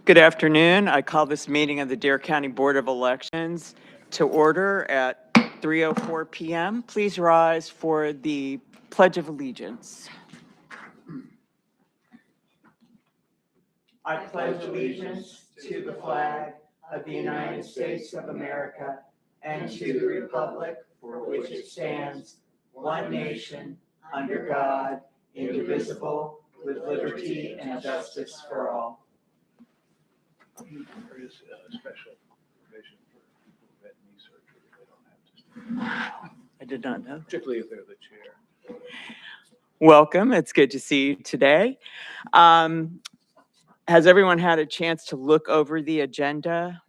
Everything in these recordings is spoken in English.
Good afternoon. I call this meeting of the Dare County Board of Elections to order at 3:04 p.m. Please rise for the Pledge of Allegiance. I pledge allegiance to the flag of the United States of America and to the republic for which it stands, one nation, under God, indivisible, with liberty and justice for all. There is a special provision for people who had knee surgery. They don't have to, I did not know. particularly if they're the chair. Welcome. It's good to see you today. Has everyone had a chance to look over the agenda?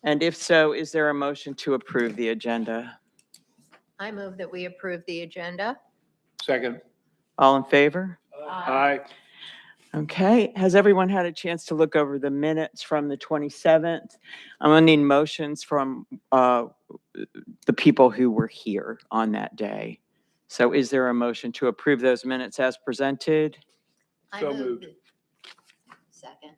And if so, is there a motion to approve the agenda? I move that we approve the agenda. Second. All in favor? Aye. Okay. Has everyone had a chance to look over the minutes from the 27th? I'm going to need motions from the people who were here on that day. So is there a motion to approve those minutes as presented? I So move moved. that- Second.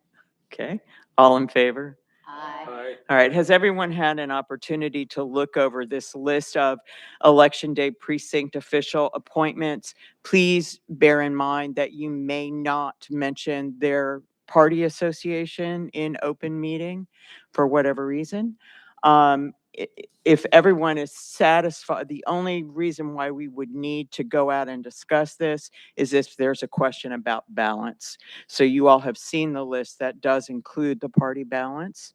Okay. All in favor? Aye. Aye. All right, has everyone had an opportunity to look over this list of Election Day precinct official appointments? Please bear in mind that you may not mention their party association in open meeting for whatever reason. If everyone is satisfied, the only reason why we would need to go out and discuss this is if there's a question about balance. So you all have seen the list that does include the party balance.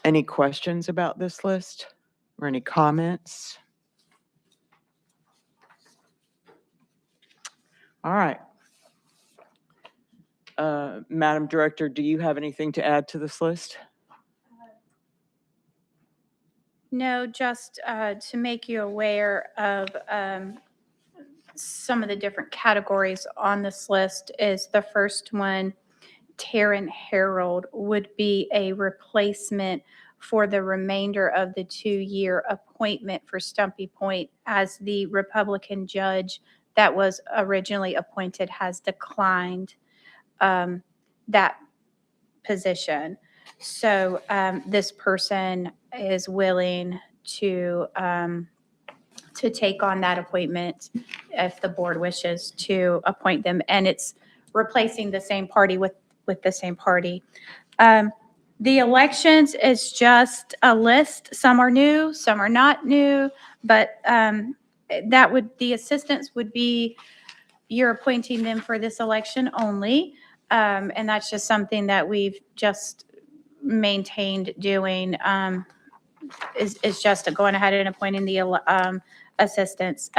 Any questions about this list or any comments? All right. Madam Director, do you have anything to add to this list? No, just to make you aware of some of the different categories on this list is the first one, Taryn Harold would be a replacement for the remainder of the 2-year appointment for Stumpy Point, as the Republican judge that was originally appointed has declined that position. So this person is willing to take on that appointment if the board wishes to appoint them, and it's replacing the same party with the same party. The elections is just a list. Some are new, some are not new, but the assistants would be, you're appointing them for this election only. And that's just something that we've just maintained doing, is just going ahead and appointing the assistants.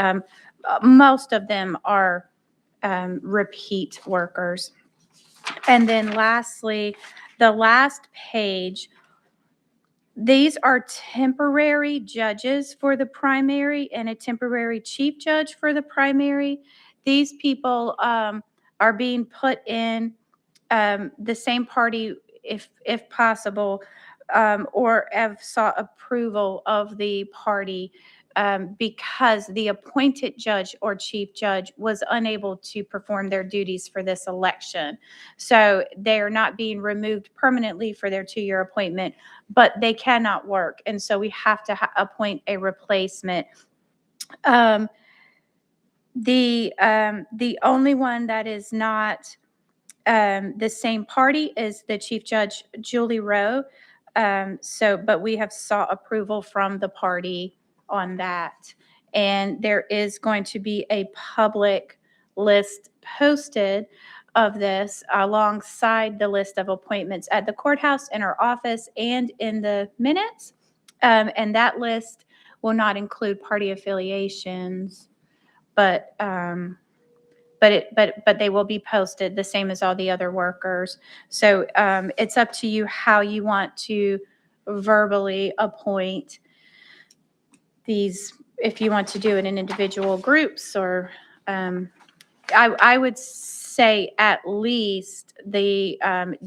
Most of them are repeat workers. And then lastly, the last page, these are temporary judges for the primary and a temporary chief judge for the primary. These people are being put in the same party if possible, or have sought approval of the party because the appointed judge or chief judge was unable to perform their duties for this election. So they are not being removed permanently for their 2-year appointment, but they cannot work. And so we have to appoint a replacement. The only one that is not the same party is the Chief Judge Julie Rowe. But we have sought approval from the party on that. And there is going to be a public list posted of this alongside the list of appointments at the courthouse, in our office, and in the minutes. And that list will not include party affiliations, but they will be posted the same as all the other workers. So it's up to you how you want to verbally appoint these, if you want to do it in individual groups, or I would say at least the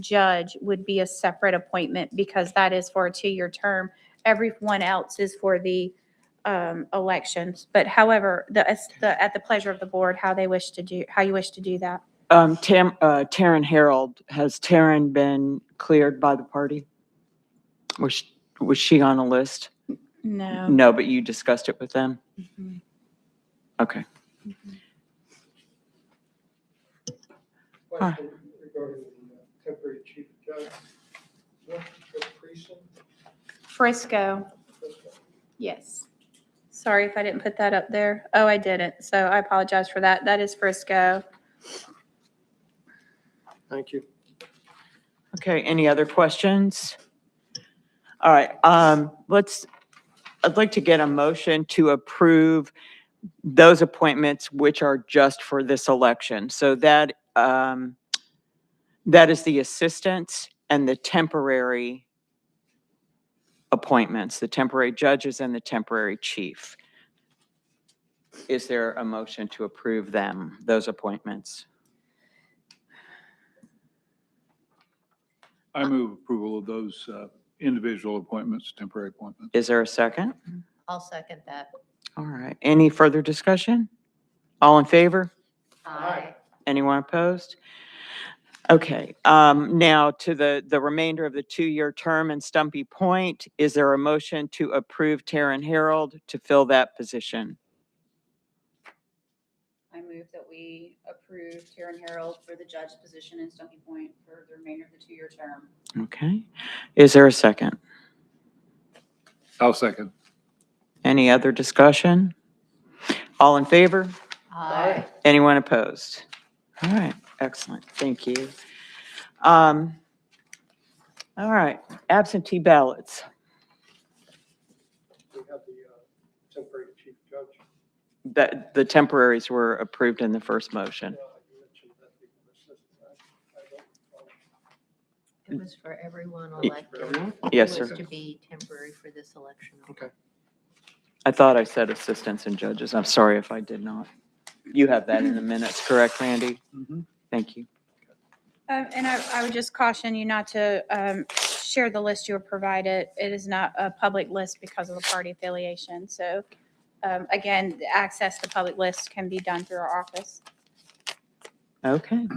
judge would be a separate appointment, because that is for a 2-year term. Everyone else is for the elections. But however, at the pleasure of the board, how you wish to do that. Taryn Harold, has Taryn been cleared by the party? Was she on a list? No. No, but you discussed it with them? Mhm. Okay. Question regarding the temporary chief judge. What precinct? Frisco, yes. Sorry if I didn't put that up there. Oh, I didn't. So I apologize for that. That is Frisco. Thank you. Okay, any other questions? All right, I'd like to get a motion to approve those appointments which are just for this election. So that is the assistants and the temporary appointments, the temporary judges and the temporary chief. Is there a motion to approve them, those appointments? I move approval of those individual appointments, temporary appointments. Is there a second? I'll second that. All right, any further discussion? All in favor? Aye. Anyone opposed? Okay, now to the remainder of the 2-year term in Stumpy Point, is there a motion to approve Taryn Harold to fill that position? I move that we approve Taryn Harold for the judge position in Stumpy Point for the remainder of the 2-year term. Okay, is there a second? I'll second. Any other discussion? All in favor? Aye. Anyone opposed? All right, excellent, thank you. All right, absentee ballots. We have the temporary chief judge. That the temporaries were approved in the first motion. You mentioned that the assistant. I don't. It was for everyone elected. Yes, It was sir. to be temporary for this election. Okay. I thought I said assistants and judges. I'm sorry if I did not. You have that in the minutes, correct, Randy? Mhm. Thank you. And I would just caution you not to share the list you were provided. It is not a public list because of the party affiliation. So again, the access to public lists can be done through our office. Okay,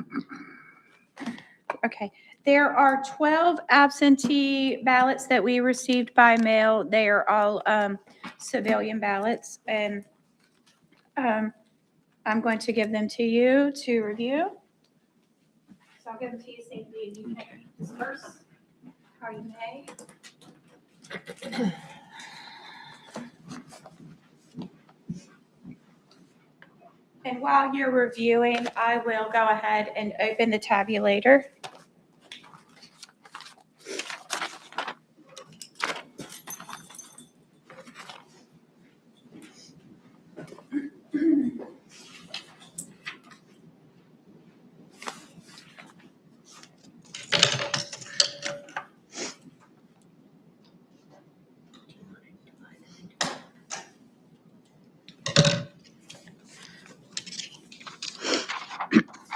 Okay. There are 12 absentee ballots that we received by mail. They are all civilian ballots. And I'm going to give them to you to review. So I'll give them to you safely and you can disperse how you may. And while you're reviewing, I will go ahead and open the tabulator.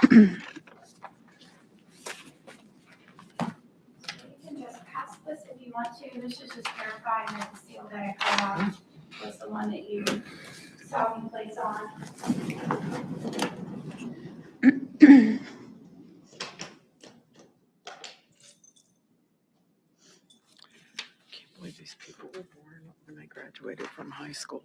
You can just pass this if you want to. This is just verifying that the seal that I cut off was the one that you saw me place on. can't believe these people were born when I graduated from high school.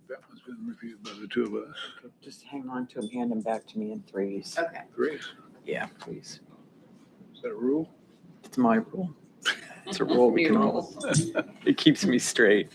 That one's been reviewed by the two of us. Just hang on to them, hand them back to me in threes. Okay. Grace, Yeah, please. is that a rule? It's my rule. It's a rule we can all, it keeps me straight.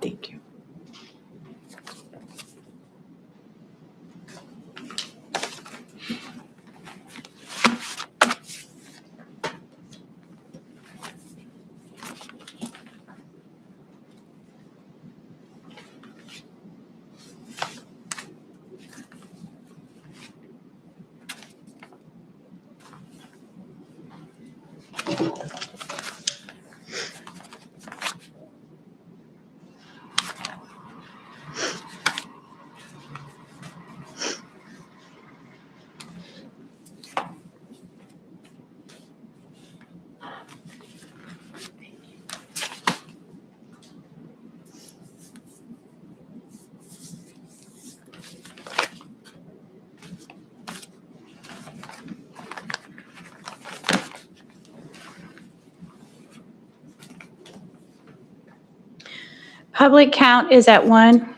Thank you. Public count is at 1.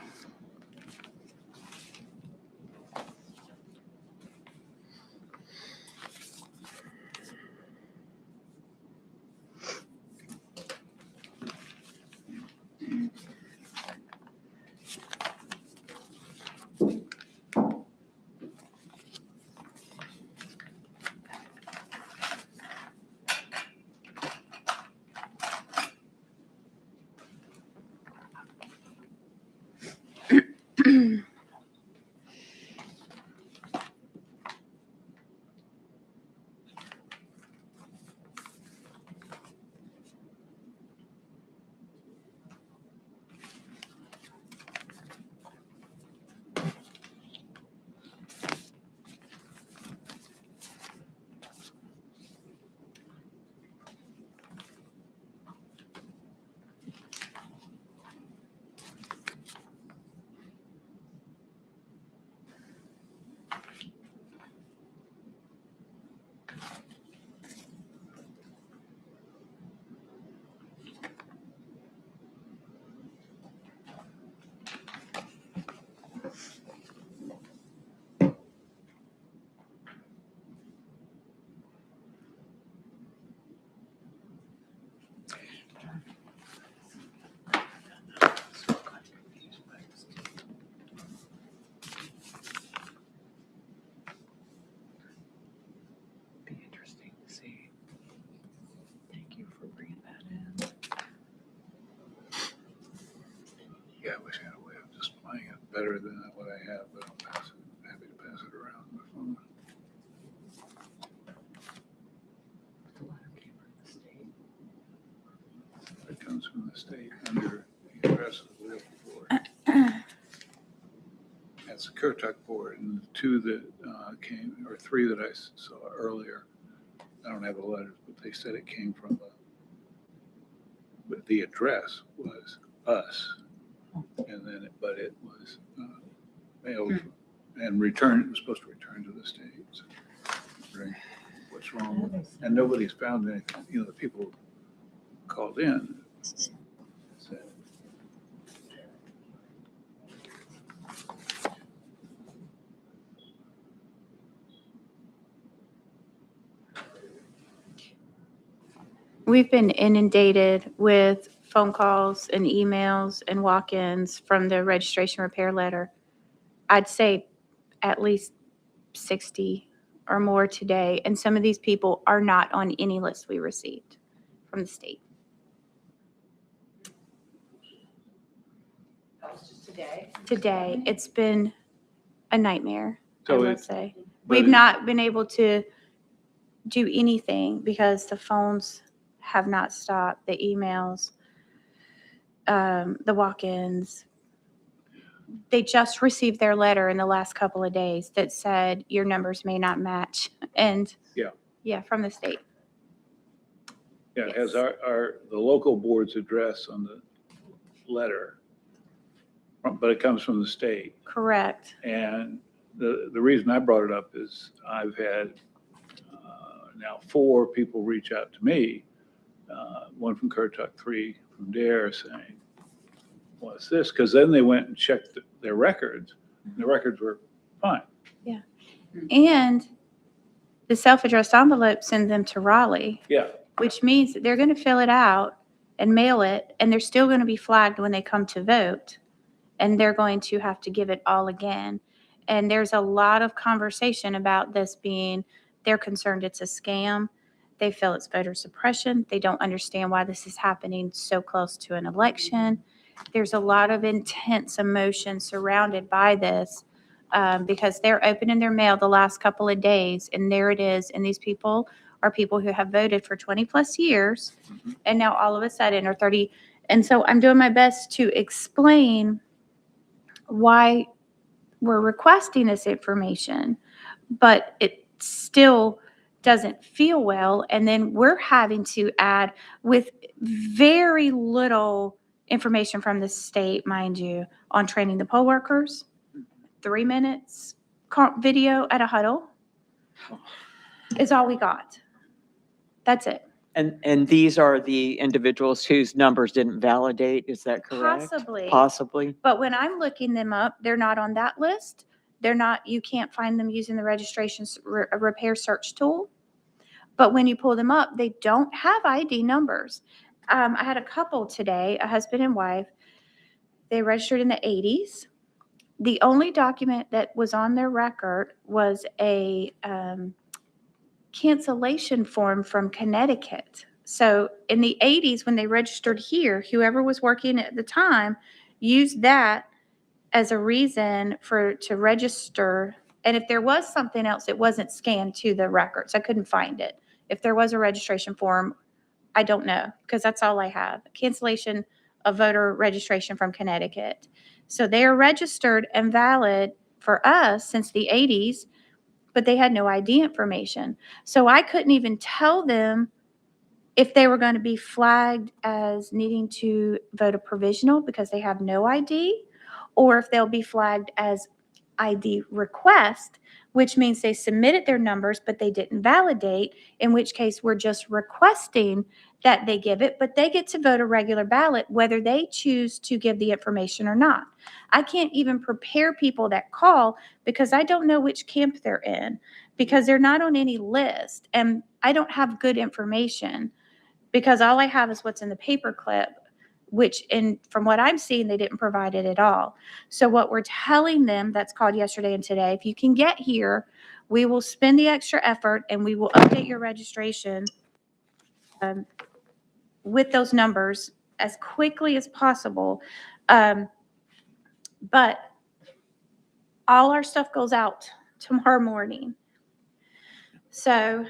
Be interesting to see. Thank you for bringing that in. Yeah, I wish I had a way of displaying it better than what I have, but I'll pass it. I'm happy to pass it around on my phone. The letter came from the state. It comes from the state under the address of the local board. That's the Currituck board, and the two that came, or three that I saw earlier, I don't have the letters, but they said it came from but the address was us. And then, but it was mailed and returned, it was supposed to return to the states. Wondering what's wrong with it? And nobody's found anything, you know, the people called in. Said, We've been inundated with phone calls and emails and walk-ins from the registration repair letter. I'd say at least 60 or more today, and some of these people are not on any list we received from the state. That was just today. Today, it's been a nightmare, I So will it's, say. but We've it- not been able to do anything because the phones have not stopped, the emails, the walk-ins. They just received their letter in the last couple of days that said your numbers may not match. And yeah, from the state. yeah, it has the local board's address on the letter, but it comes from the state. Correct. And the reason I brought it up is I've had now 4 people reach out to me, one from Currituck, 3 from Dare, saying, what's this? Because then they went and checked their records. The records were fine. And the self-addressed envelope sends them to Raleigh, Yeah. which means that they're going to fill it out and mail it, and they're still going to be flagged when they come to vote, and they're going to have to give it all again. And there's a lot of conversation about this being, they're concerned it's a scam. They feel it's voter suppression. They don't understand why this is happening so close to an election. There's a lot of intense emotion surrounded by this because they're opening their mail the last couple of days, and there it is. And these people are people who have voted for 20 plus years, and now all of a sudden are 30. And so I'm doing my best to explain why we're requesting this information, but it still doesn't feel well. And then we're having to add, with very little information from the state, mind you, on training the poll workers, 3 minutes video at a huddle is all we got. That's it. And these are the individuals whose numbers didn't validate, is that correct? Possibly. Possibly. But when I'm looking them up, they're not on that list. They're not, you can't find them using the registration repair search tool. But when you pull them up, they don't have ID numbers. I had a couple today, a husband and wife. They registered in the 80s. The only document that was on their record was a cancellation form from Connecticut. So in the 80s, when they registered here, whoever was working at the time used that as a reason to register. And if there was something else, it wasn't scanned to the records. I couldn't find it. If there was a registration form, I don't know, because that's all I have. Cancellation of voter registration from Connecticut. So they are registered and valid for us since the 80s, but they had no ID information. So I couldn't even tell them if they were going to be flagged as needing to vote a provisional because they have no ID, or if they'll be flagged as ID request, which means they submitted their numbers, but they didn't validate, in which case we're just requesting that they give it, but they get to vote a regular ballot whether they choose to give the information or not. I can't even prepare people that call because I don't know which camp they're in, because they're not on any list, and I don't have good information because all I have is what's in the paper clip, which from what I'm seeing, they didn't provide it at all. So what we're telling them, that's called yesterday and today, if you can get here, we will spend the extra effort and we will update your registration with those numbers as quickly as possible. But all our stuff goes out tomorrow morning. So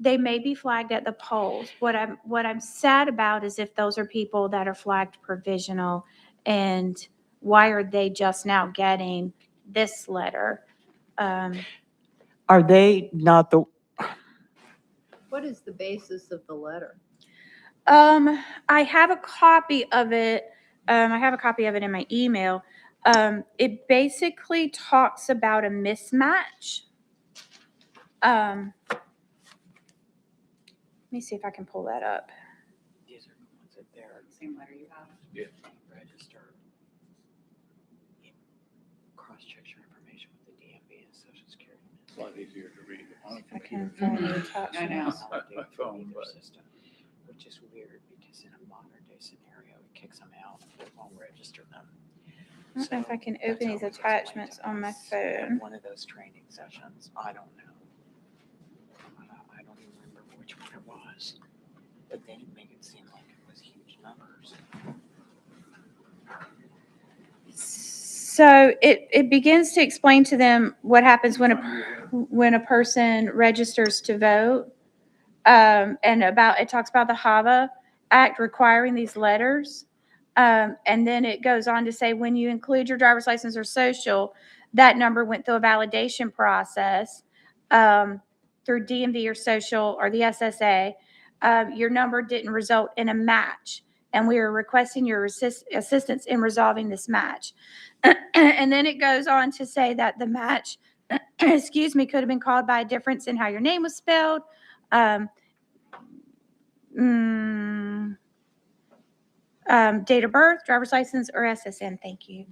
they may be flagged at the polls. What I'm sad about is if those are people that are flagged provisional, and why are they just now getting this letter? Are they not the, What is the basis of the letter? I have a copy of it. I have a copy of it in my email. It basically talks about a mismatch. Let me see if I can pull that up. these are the ones that they're Same letter you have. registered. Cross-check your information with the DMV and Social Security. It's a lot easier to read on a If I can computer. find the I know. attachments. My phone, but- Which is weird because in a modern day scenario, it kicks them out, it won't register them. I don't know if I can So open these that's how it was attachments explained on to my us at phone. one of those training sessions, I don't know. I don't even remember which one it was, but they didn't make it seem like it was huge numbers. So it begins to explain to them what happens when a person registers to vote. And it talks about the HAVA Act requiring these letters. And then it goes on to say, when you include your driver's license or social, that number went through a validation process through DMV or social or the SSA. Your number didn't result in a match, and we are requesting your assistance in resolving this match. And then it goes on to say that the match, excuse me, could have been caused by a difference in how your name was spelled. Date of birth, driver's license, or SSN. Thank you.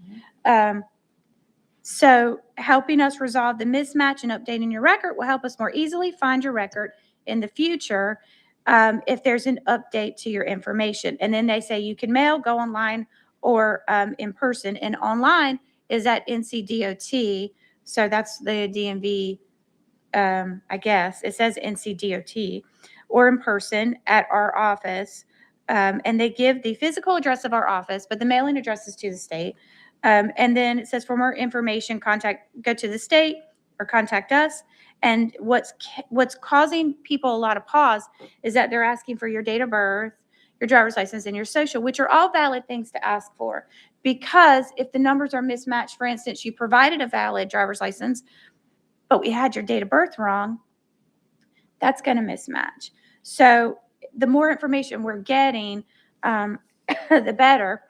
So helping us resolve the mismatch and updating your record will help us more easily find your record in the future if there's an update to your information. And then they say you can mail, go online, or in person. And online is at NCDOT. So that's the DMV, I guess. It says NCDOT, or in person at our office. And they give the physical address of our office, but the mailing address is to the state. And then it says for more information, go to the state or contact us. And what's causing people a lot of pause is that they're asking for your date of birth, your driver's license, and your social, which are all valid things to ask for. Because if the numbers are mismatched, for instance, you provided a valid driver's license, but we had your date of birth wrong, that's going to mismatch. So the more information we're getting, the better.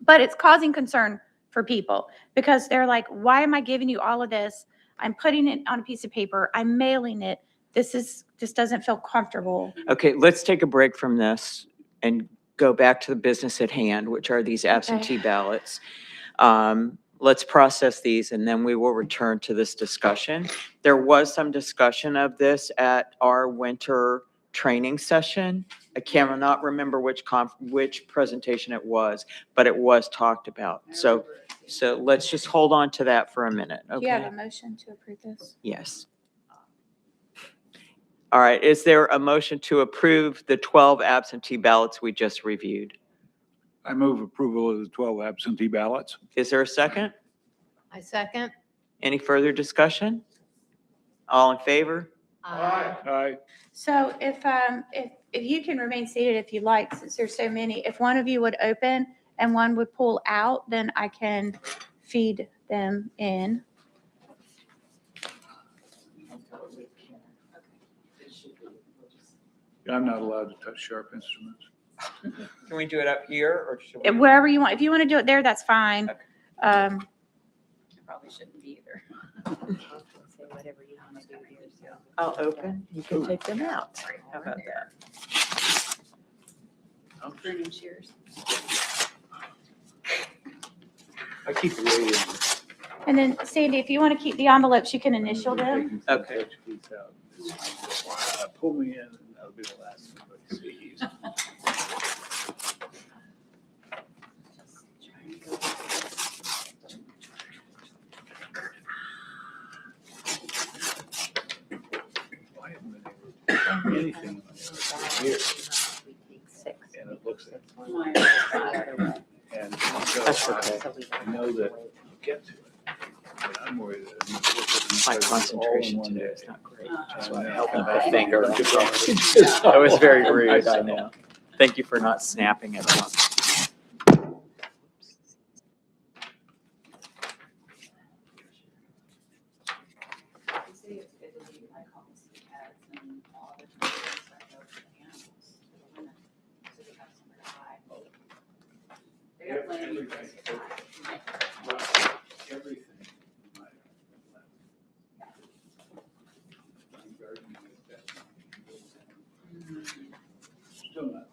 But it's causing concern for people because they're like, why am I giving you all of this? I'm putting it on a piece of paper. I'm mailing it. This doesn't feel comfortable. Okay, let's take a break from this and go back to the business at hand, which are these absentee ballots. Let's process these and then we will return to this discussion. There was some discussion of this at our winter training session. I cannot remember which presentation it was, but it was talked about. So let's just hold on to that for a minute, Do you have okay? a motion to approve this? Yes. All right, is there a motion to approve the 12 absentee ballots we just reviewed? I move approval of the 12 absentee ballots. Is there a second? I second. Any further discussion? All in favor? Aye. So if you can remain seated if you like, since there's so many, if one of you would open and one would pull out, then I can feed them in. I'm not allowed to touch sharp instruments. Can we do it up here or should we? Wherever you want. If you want to do it there, that's fine. Okay. I probably shouldn't be either. I'll open, you can take them out. How about that? Burning shears. I keep it way in. And then Sandy, if you want to keep the envelopes, you can initial them. Okay. Pull me in and that'll be the last somebody sees. I haven't been able to do anything for years, and it looks like, and That's so okay. I know that I'll get to it. But I'm worried that I'm gonna look at them My all in concentration one today day. is not great. That's So why I'm I helping help the finger. That That was very rude, I know. Thank you for not snapping it up. They say it's good to leave like homeless cats and all other things that go for the animals, for the women, so they have somewhere to hide. They got plenty of places to hide. Everything. Still not.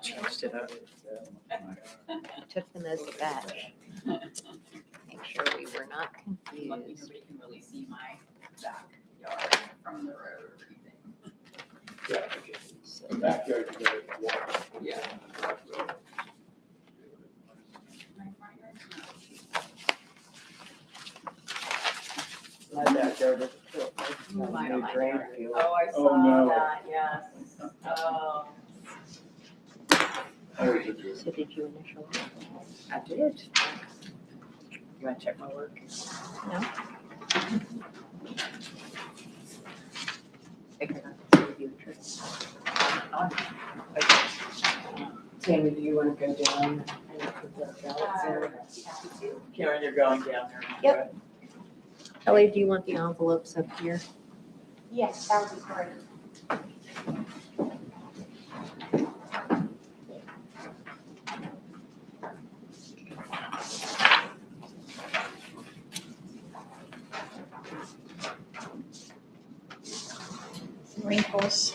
Changed it up. Took them as a batch. Make sure we were not Lucky confused. nobody can really see my backyard from the road or anything. The backyard, you gotta walk. Yeah. My backyard was My new drain backyard. field. Oh, I Oh, no. saw that, yes. Oh. So did you initial? I did. You want to check my work? No. Tammy, do you want to go down? Karen, you're going down there. Yep. Ellie, do you want the envelopes up here? Yes, that would be great. Wrinkles.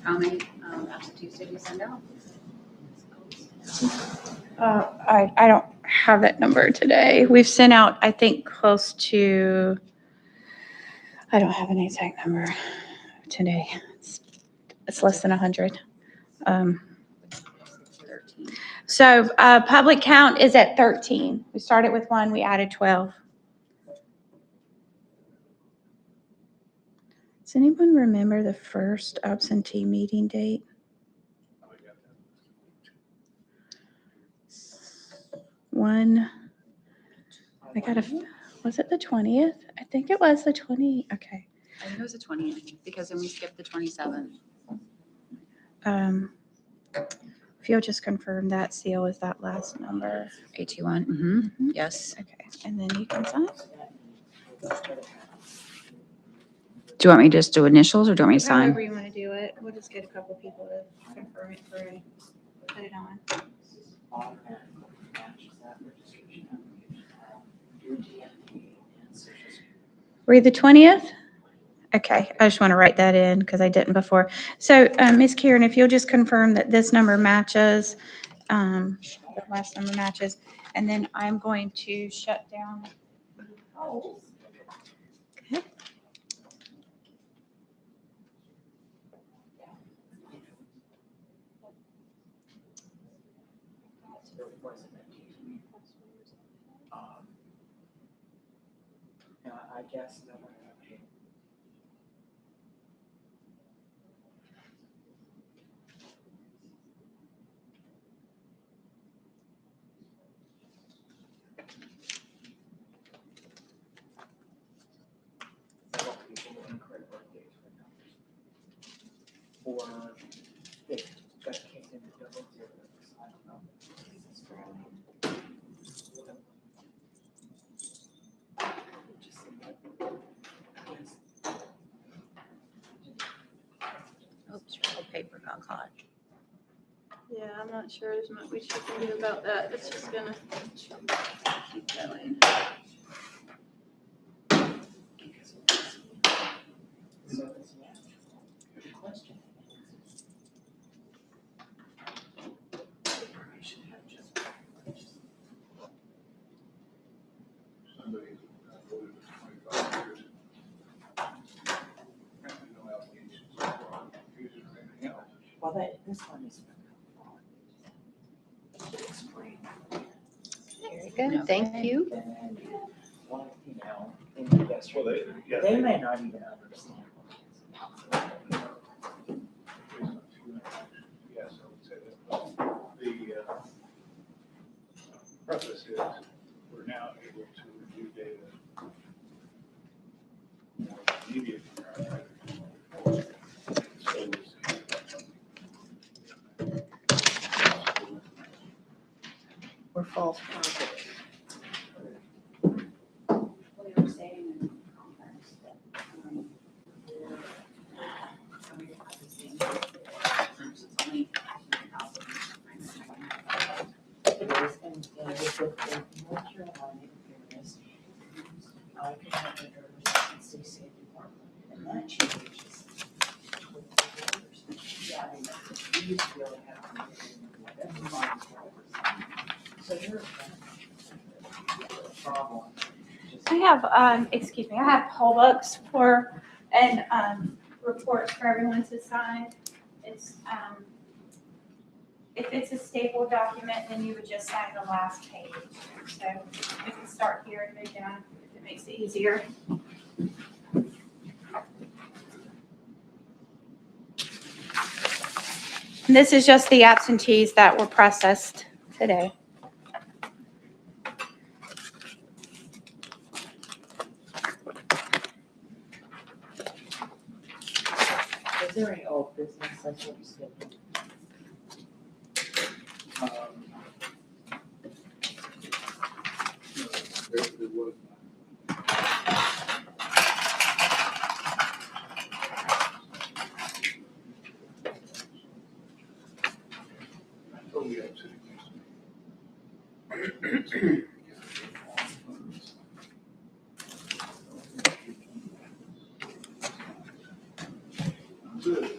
How many absentees did you send out? I don't have that number today. We've sent out, I think, close to, I don't have an exact number today. It's less than 100. 13. So public count is at 13. We started with 1, we added 12. Does anyone remember the first absentee meeting date? Was it the 20th? I think it was the 20th. Okay. I think it was the 20th, because then we skipped the 27th. If you'll just confirm that seal is that last number. 821, mm-hmm, yes. Okay, and then you can sign. Do you want me to just do initials, or do you want me to sign? However you want to do it. We'll just get a couple people to confirm it for and put it on. Read the 20th? Okay, I just want to write that in because I didn't before. So, Ms. Karen, if you'll just confirm that this number matches, the last number matches, and then I'm going to shut down. Okay. I guess that or if that came into double zeros, I don't know. Oops, roll paper got caught. Yeah, I'm not sure there's much we can do about that. It's just gonna keep going. Somebody voted for 25 years. No allegations of fraud, confusion, or anything else. Well, this one is. Explain. Very good, thank you. Well, you know, in yesterday, they may not even understand. Yes, I would say that. The preface is, we're now able to review data more immediately. We're false positives. Well, they were saying in conference that, it's only 1,000. It is, and with the North Carolina fairness, I could have a driver's license state department, and that changes. with the voters. Yeah, I mean, we used to really have to get in whatever mine's drivers. So you're a problem. I have, excuse me, I have poll books for, and, reports for everyone to sign. It's, if it's a stapled document, then you would just sign the last page. So we can start here and move down if it makes it easier. And this is just the absentees that were processed today. Is there any old business that's what you said? Um, there was none. Oh, yeah, sitting next to me. Good.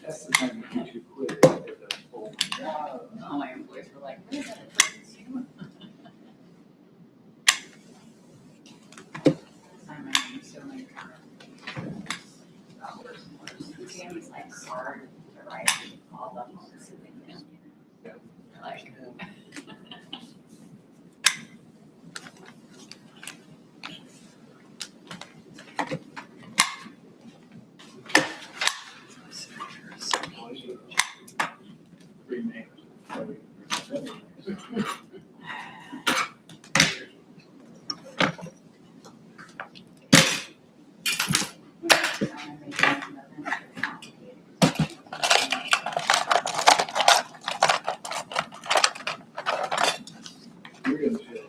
That's the time you get you quit. All my employees were like, what is that? A person's humor? Sign my name so many times. Got worse and worse. Tammy's like hard to write all the homes and things. Like. Three names. You're gonna feel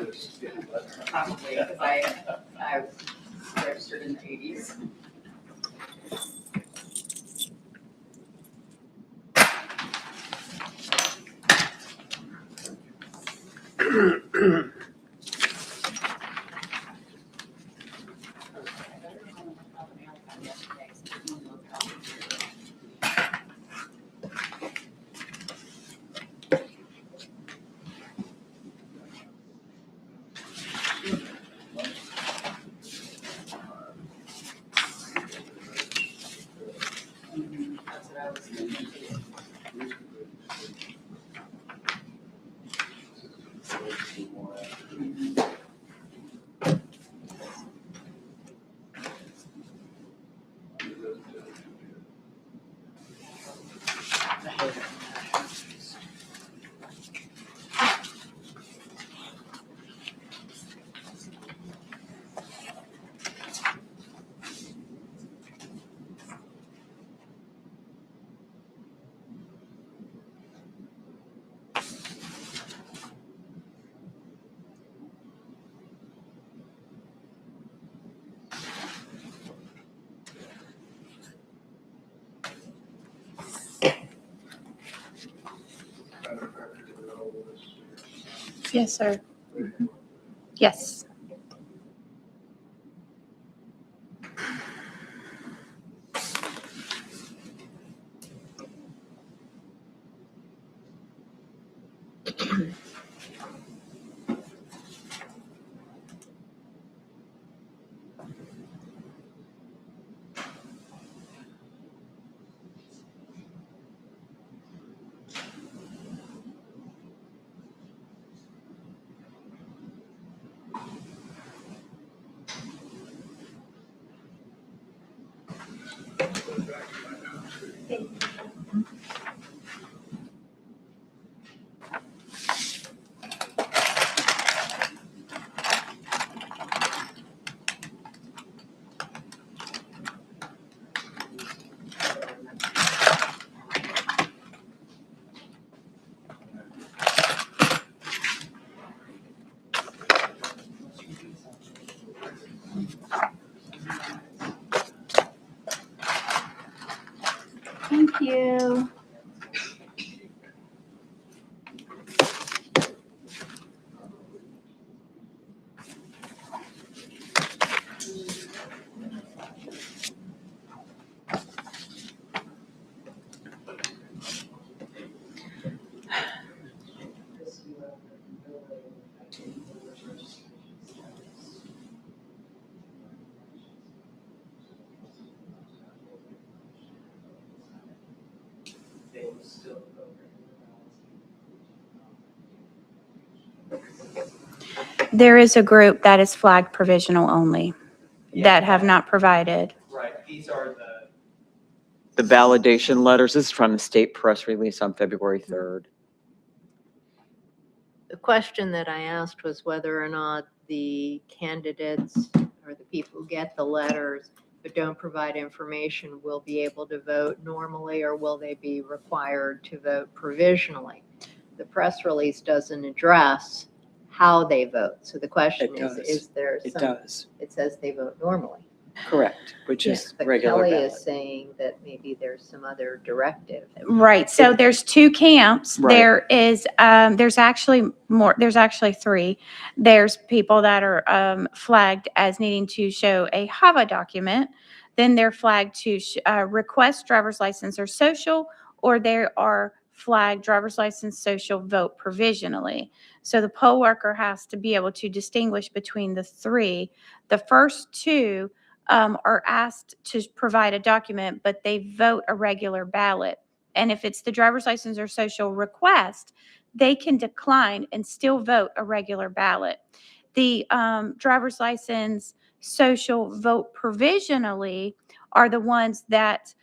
this getting better. Probably, because I registered in the 80s. That's what I was thinking. Yes, sir. Yes. There is a group that is flagged provisional only Yeah, that have not provided. Right, these are the validation letters. This is from the state press release on February 3rd. The question that I asked was whether or not the candidates or the people who get the letters but don't provide information will be able to vote normally, or will they be required to vote provisionally? The press release doesn't address how they vote. So the question It does. is there It some, does, it says they vote normally. correct, which is But regular Kelly ballot. is saying that maybe there's some other directive. Right, so there's two camps. Right. There is, there's actually more, there's actually three. There's people that are flagged as needing to show a HAVA document. Then they're flagged to request driver's license or social, or they are flagged driver's license, social, vote provisionally. So the poll worker has to be able to distinguish between the three. The first two are asked to provide a document, but they vote a regular ballot. And if it's the driver's license or social request, they can decline and still vote a regular ballot. The driver's license, social, vote provisionally are the ones that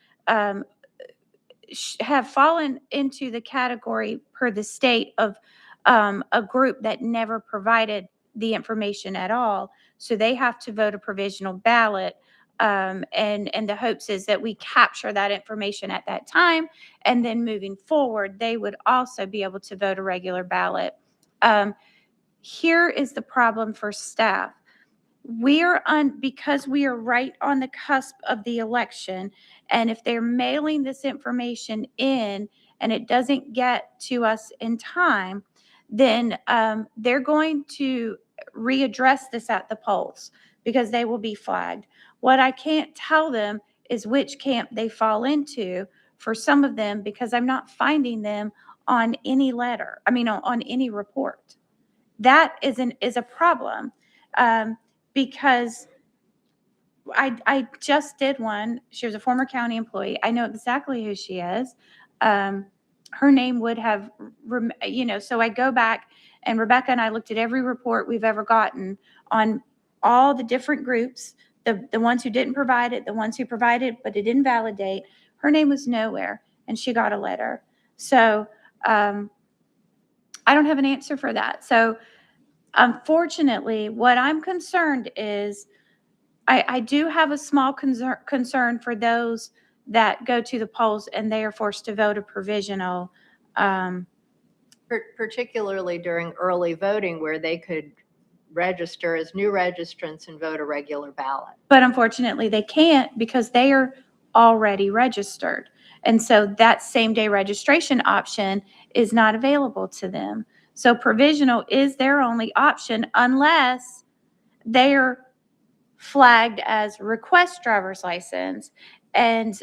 have fallen into the category per the state of a group that never provided the information at all. So they have to vote a provisional ballot. And the hopes is that we capture that information at that time. And then moving forward, they would also be able to vote a regular ballot. Here is the problem for staff. Because we are right on the cusp of the election, and if they're mailing this information in and it doesn't get to us in time, then they're going to readdress this at the polls because they will be flagged. What I can't tell them is which camp they fall into for some of them, because I'm not finding them on any letter, on any report. That is a problem. Because I just did one. She was a former county employee. I know exactly who she is. Her name would have, so I go back, and Rebecca and I looked at every report we've ever gotten on all the different groups, the ones who didn't provide it, the ones who provided but it didn't validate. Her name was nowhere, and she got a letter. So I don't have an answer for that. So unfortunately, what I'm concerned is I do have a small concern for those that go to the polls and they are forced to vote a provisional. Particularly during early voting, where they could register as new registrants and vote a regular ballot. But unfortunately, they can't because they are already registered. And so that same day registration option is not available to them. So provisional is their only option unless they're flagged as request driver's license. And,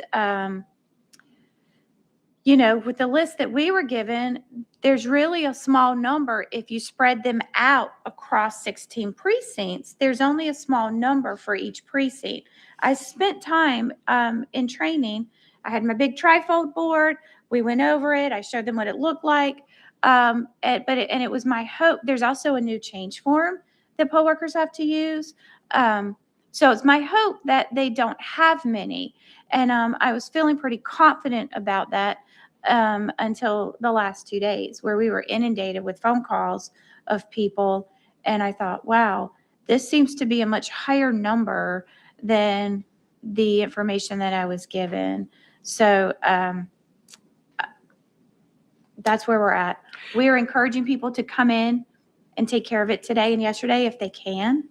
with the list that we were given, there's really a small number. If you spread them out across 16 precincts, there's only a small number for each precinct. I spent time in training. I had my big trifold board. We went over it. I showed them what it looked like. And it was my hope. There's also a new change form that poll workers have to use. So it's my hope that they don't have many. And I was feeling pretty confident about that until the last 2 days, where we were inundated with phone calls of people. And I thought, wow, this seems to be a much higher number than the information that I was given. So that's where we're at. We are encouraging people to come in and take care of it today and yesterday if they can.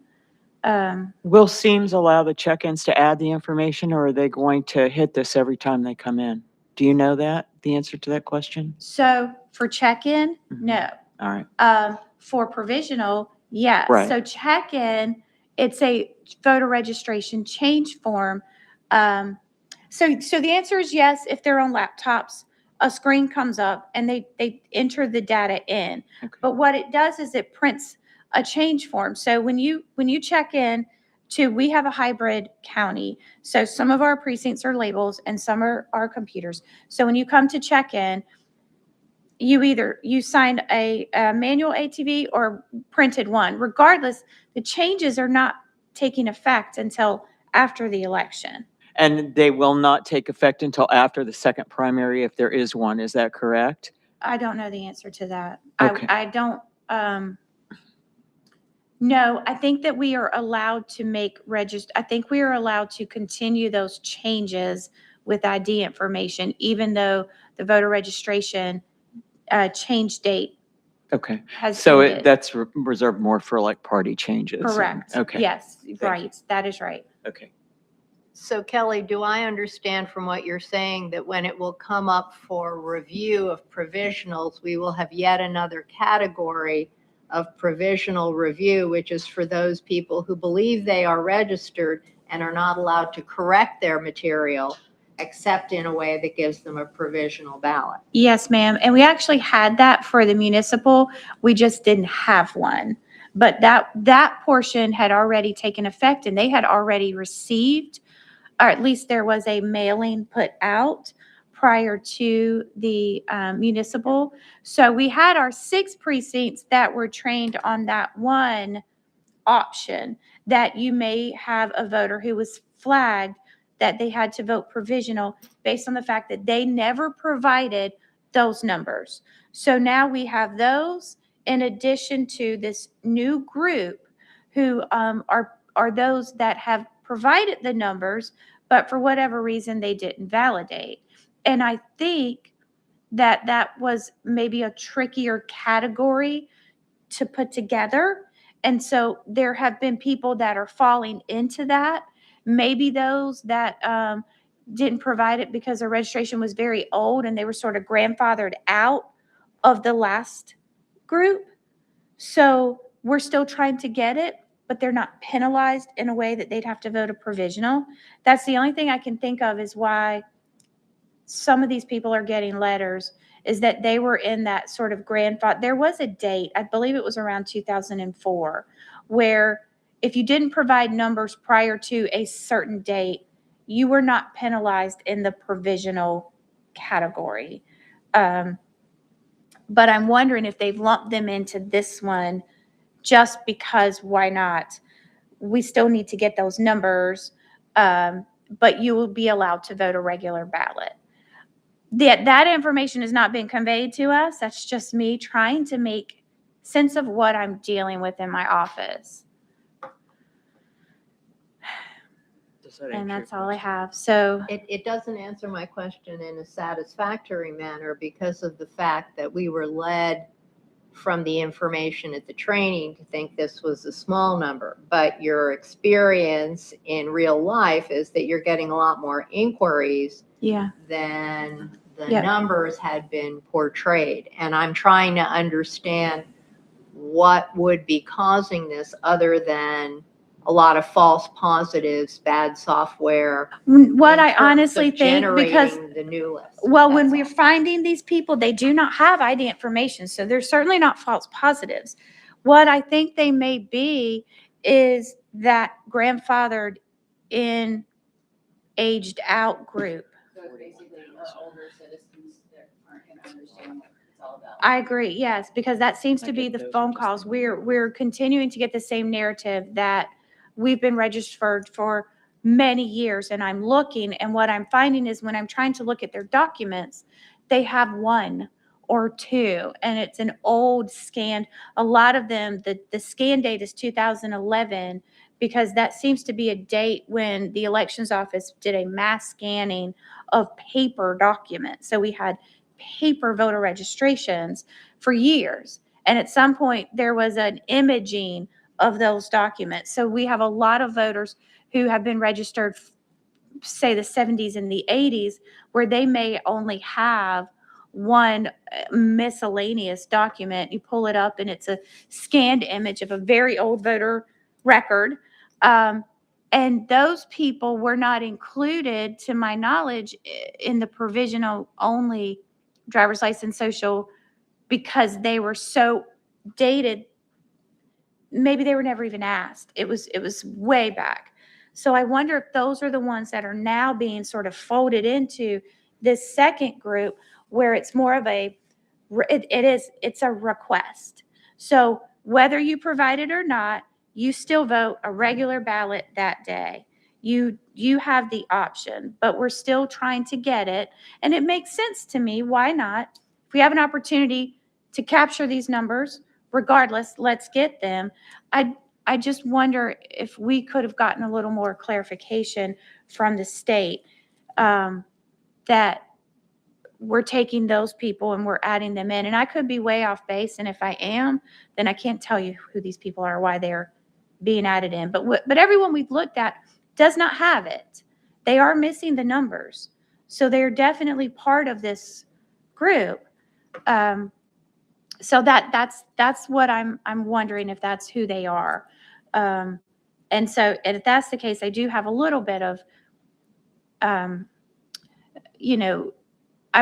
Will Seams allow the check-ins to add the information, or are they going to hit this every time they come in? Do you know the answer to that question? So for check-in, Mhm. no. All right. For provisional, yes. Right. So check-in, it's a voter registration change form. So the answer is yes. If they're on laptops, a screen comes up and they enter the data in. Okay. But what it does is it prints a change form. So when you check in Two, we have a hybrid county. So some of our precincts are labels and some are computers. So when you come to check in, you signed a manual ATV or printed one. Regardless, the changes are not taking effect until after the election. And they will not take effect until after the second primary, if there is one. Is that correct? I don't know the answer to that. Okay. I don't, no, I think that we are allowed to I think we are allowed to continue those changes with ID information, even though the voter registration change date Okay. has So ended. that's reserved more for like party changes. and- Correct. Okay. Yes, you. right. That is right. Okay. So Kelly, do I understand from what you're saying that when it will come up for review of provisionals, we will have yet another category of provisional review, which is for those people who believe they are registered and are not allowed to correct their material except in a way that gives them a provisional ballot? Yes, ma'am. And we actually had that for the municipal. We just didn't have one. But that portion had already taken effect and they had already received, or at least there was a mailing put out prior to the municipal. So we had our 6 precincts that were trained on that one option, that you may have a voter who was flagged that they had to vote provisional based on the fact that they never provided those numbers. So now we have those in addition to this new group who are those that have provided the numbers, but for whatever reason they didn't validate. And I think that that was maybe a trickier category to put together. And so there have been people that are falling into that. Maybe those that didn't provide it because their registration was very old and they were sort of grandfathered out of the last group. So we're still trying to get it, but they're not penalized in a way that they'd have to vote a provisional. That's the only thing I can think of is why some of these people are getting letters, is that they were in that sort of grandfather. There was a date, I believe it was around 2004, where if you didn't provide numbers prior to a certain date, you were not penalized in the provisional category. But I'm wondering if they've lumped them into this one just because why not? We still need to get those numbers, but you will be allowed to vote a regular ballot. That information has not been conveyed to us. That's just me trying to make sense of what I'm dealing with in my office. Does that And answer your that's all I question? have. So It doesn't answer my question in a satisfactory manner because of the fact that we were led from the information at the training to think this was a small number. But your experience in real life is that you're getting a lot more inquiries yeah, than the Yep. numbers had been portrayed. And I'm trying to understand what would be causing this other than a lot of false positives, bad software. what in I terms honestly of think, because generating the new list. well, when That's we're all. finding these people, they do not have ID information. So they're certainly not false positives. What I think they may be is that grandfathered in aged out group. So it's basically our older citizens that aren't gonna understand what it's all about. I agree, yes, because that seems I to be get the those phone are just calls. the We're continuing to get the same narrative that we've been registered for many years, and I'm looking, and what I'm finding is when I'm trying to look at their documents, they have 1 or 2, and it's an old scanned. A lot of them, the scan date is 2011, because that seems to be a date when the elections office did a mass scanning of paper documents. So we had paper voter registrations for years. And at some point, there was an imaging of those documents. So we have a lot of voters who have been registered, say the 70s and the 80s, where they may only have one miscellaneous document. You pull it up and it's a scanned image of a very old voter record. And those people were not included, to my knowledge, in the provisional only driver's license social, because they were so dated maybe they were never even asked. It was way back. So I wonder if those are the ones that are now being sort of folded into this second group where it's more of it's a request. So whether you provide it or not, you still vote a regular ballot that day. You have the option, but we're still trying to get it. And it makes sense to me. Why not? If we have an opportunity to capture these numbers, regardless, let's get them. I just wonder if we could have gotten a little more clarification from the state that we're taking those people and we're adding them in. And I could be way off base. And if I am, then I can't tell you who these people are, why they're being added in. But everyone we've looked at does not have it. They are missing the numbers. So they're definitely part of this group. So that's what I'm wondering if that's who they are. And so if that's the case, I do have a little bit of, I'm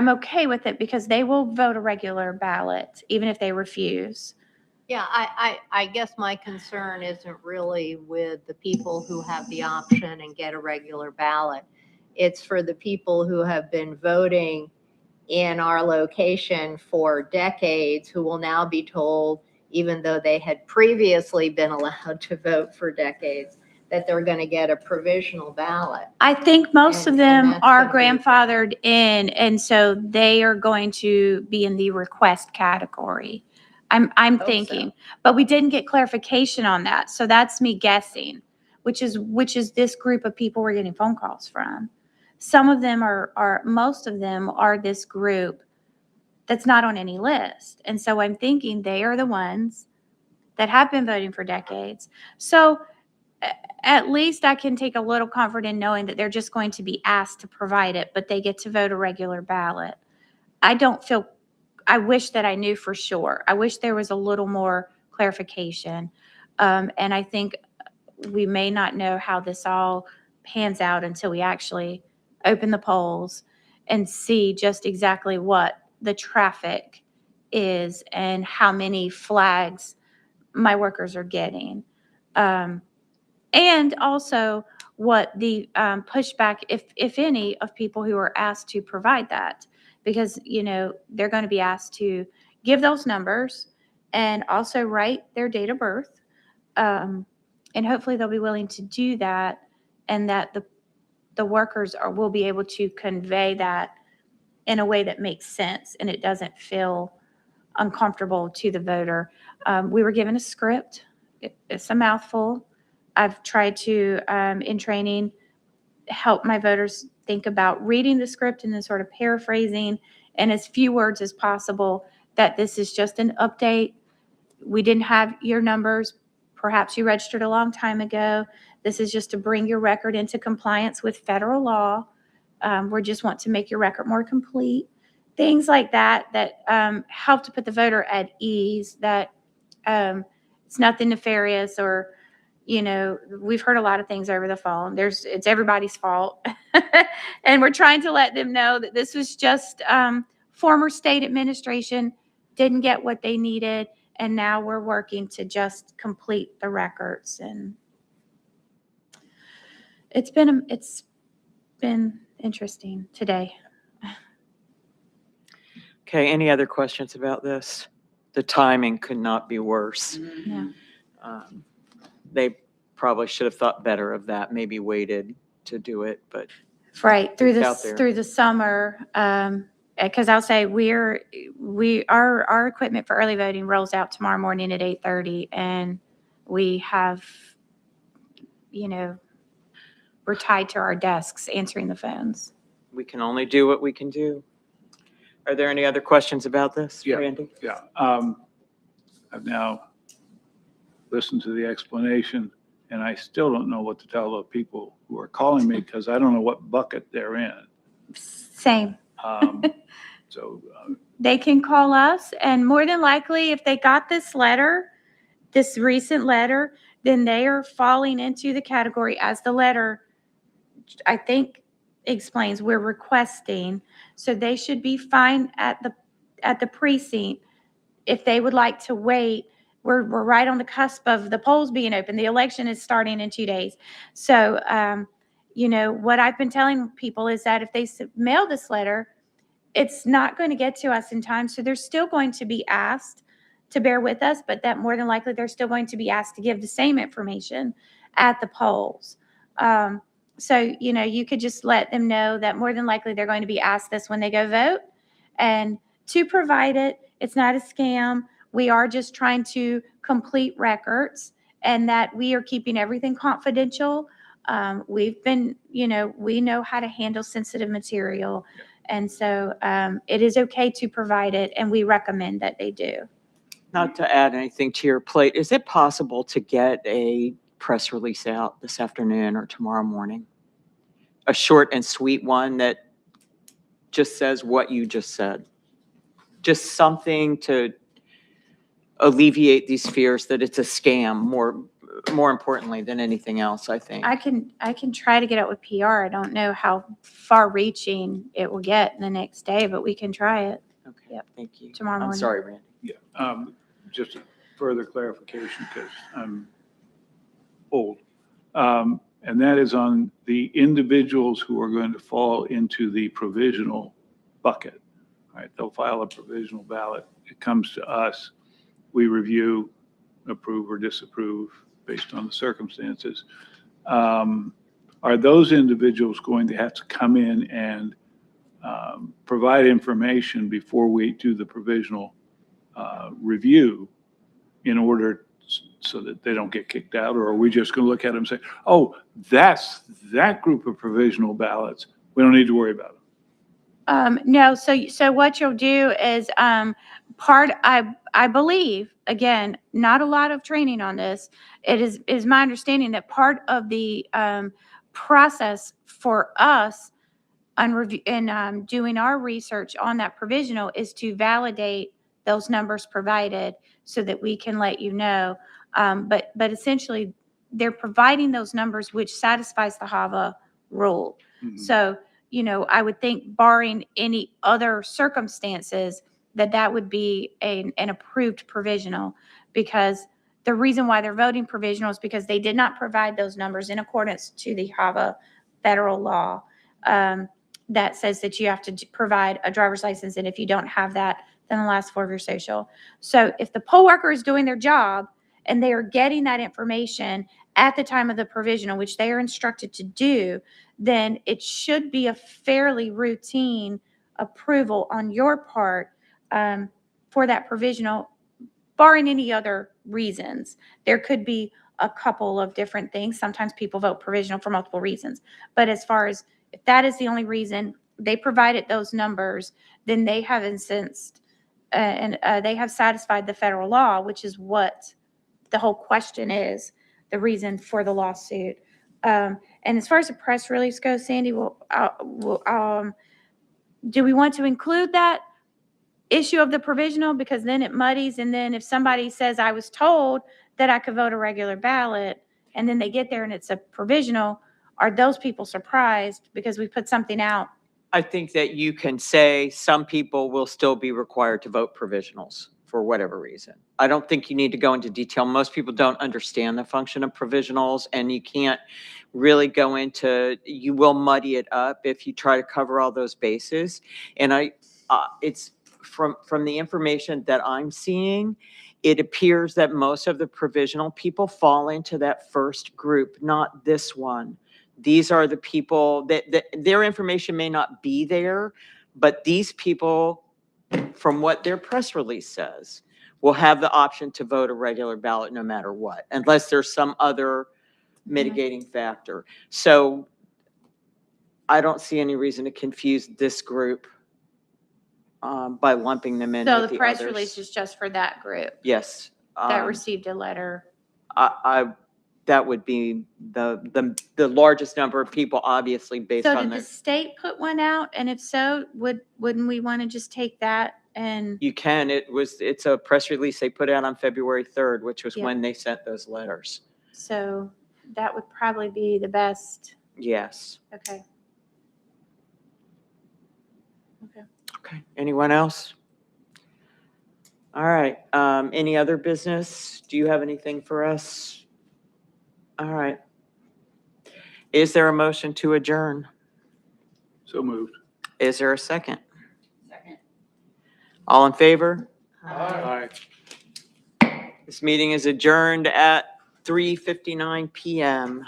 okay with it because they will vote a regular ballot, even if they refuse. Yeah, I guess my concern isn't really with the people who have the option and get a regular ballot. It's for the people who have been voting in our location for decades, who will now be told, even though they had previously been allowed to vote for decades, that they're going to get a provisional ballot. I think most of And them that's are gonna be- grandfathered in, and so they are going to be in the request category. I'm Hope so. thinking, but we didn't get clarification on that, so that's me guessing, which is this group of people we're getting phone calls from. Some of them most of them are this group that's not on any list, and so I'm thinking they are the ones that have been voting for decades. So at least I can take a little comfort in knowing that they're just going to be asked to provide it, but they get to vote a regular ballot. I wish that I knew for sure. I wish there was a little more clarification. And I think we may not know how this all pans out until we actually open the polls and see just exactly what the traffic is and how many flags my workers are getting. And also what the pushback, if any, of people who are asked to provide that. Because, they're going to be asked to give those numbers and also write their date of birth. And hopefully they'll be willing to do that, and that the workers will be able to convey that in a way that makes sense and it doesn't feel uncomfortable to the voter. We were given a script. It's a mouthful. I've tried to, in training, help my voters think about reading the script and then sort of paraphrasing in as few words as possible, that this is just an update. We didn't have your numbers. Perhaps you registered a long time ago. This is just to bring your record into compliance with federal law. We just want to make your record more complete. Things like that help to put the voter at ease, that it's nothing nefarious, or we've heard a lot of things over the phone. It's everybody's fault. And we're trying to let them know that this was just former state administration didn't get what they needed. And now we're working to just complete the records. And it's been interesting today. Okay, any other questions about this? The timing could not be worse. Yeah. They probably should have thought better of that, maybe waited to do it, but Right, It's out there. through the summer, because I'll say our equipment for early voting rolls out tomorrow morning at 8:30, and we have, we're tied to our desks answering the phones. we can only do what we can do. Are there any other questions about this, Yeah. Randy? Yeah. I've now listened to the explanation, and I still don't know what to tell the people who are calling me because I don't know what bucket they're in. Same. So, They can call us, and more than likely, if they got this recent letter, then they are falling into the category, as the letter, I think, explains, we're requesting. So they should be fine at the precinct. If they would like to wait, we're right on the cusp of the polls being open. The election is starting in 2 days. So, what I've been telling people is that if they mail this letter, it's not going to get to us in time. So they're still going to be asked to bear with us, but that more than likely they're still going to be asked to give the same information at the polls. So, you could just let them know that more than likely they're going to be asked this when they go vote, and to provide it. It's not a scam. We are just trying to complete records, and that we are keeping everything confidential. We've been, we know how to handle sensitive material. And so it is okay to provide it, and we recommend that they do. Not to add anything to your plate, is it possible to get a press release out this afternoon or tomorrow morning? A short and sweet one that just says what you just said? Just something to alleviate these fears that it's a scam, more importantly than anything else, I think. I can try to get out with PR. I don't know how far reaching it will get the next day, but we can try it Okay, Yep. thank you. tomorrow morning. I'm sorry, Randy. Yeah, just a further clarification, because I'm old. And that is on the individuals who are going to fall into the provisional bucket. Right, they'll file a provisional ballot. It comes to us. We review, approve or disapprove based on the circumstances. Are those individuals going to have to come in and provide information before we do the provisional review in order so that they don't get kicked out? Or are we just going to look at them and say, oh, that's that group of provisional ballots, we don't need to worry about them? No, so what you'll do is I believe, again, not a lot of training on this. It is my understanding that part of the process for us on review and doing our research on that provisional is to validate those numbers provided so that we can let you know. But essentially, they're providing those numbers which satisfies the HAVA rule. Mhm. So, I would think barring any other circumstances, that would be an approved provisional, because the reason why they're voting provisional is because they did not provide those numbers in accordance to the HAVA federal law that says that you have to provide a driver's license. And if you don't have that, then the last four of your social. So if the poll worker is doing their job and they are getting that information at the time of the provisional, which they are instructed to do, then it should be a fairly routine approval on your part for that provisional, barring any other reasons. There could be a couple of different things. Sometimes people vote provisional for multiple reasons. But as far as if that is the only reason they provided those numbers, then they have incensed and they have satisfied the federal law, which is what the whole question is, the reason for the lawsuit. And as far as the press release goes, Sandy, do we want to include that issue of the provisional? Because then it muddies, and then if somebody says, I was told that I could vote a regular ballot, and then they get there and it's a provisional, are those people surprised because we put something out? I think that you can say some people will still be required to vote provisionals for whatever reason. I don't think you need to go into detail. Most people don't understand the function of provisionals, and you can't really go into, you will muddy it up if you try to cover all those bases. And it's from the information that I'm seeing, it appears that most of the provisional people fall into that first group, not this one. These are the people that their information may not be there, but these people, from what their press release says, will have the option to vote a regular ballot no matter what, unless there's some other mitigating factor. So I don't see any reason to confuse this group by lumping them in So with the the press others. release is just for that group Yes. that received a letter. That would be the largest number of people, obviously, based So on did their. the state put one out? And if so, wouldn't we want to just take that and? You can, it's a press release they put out on February 3rd, which was Yeah. when they sent those letters. So that would probably be the best. Yes. Okay. Okay. Anyone else? All right, any other business? Do you have anything for us? All right. Is there a motion to adjourn? So moved. Is there a second? Second. All in favor? Aye. This meeting is adjourned at 3:59 PM.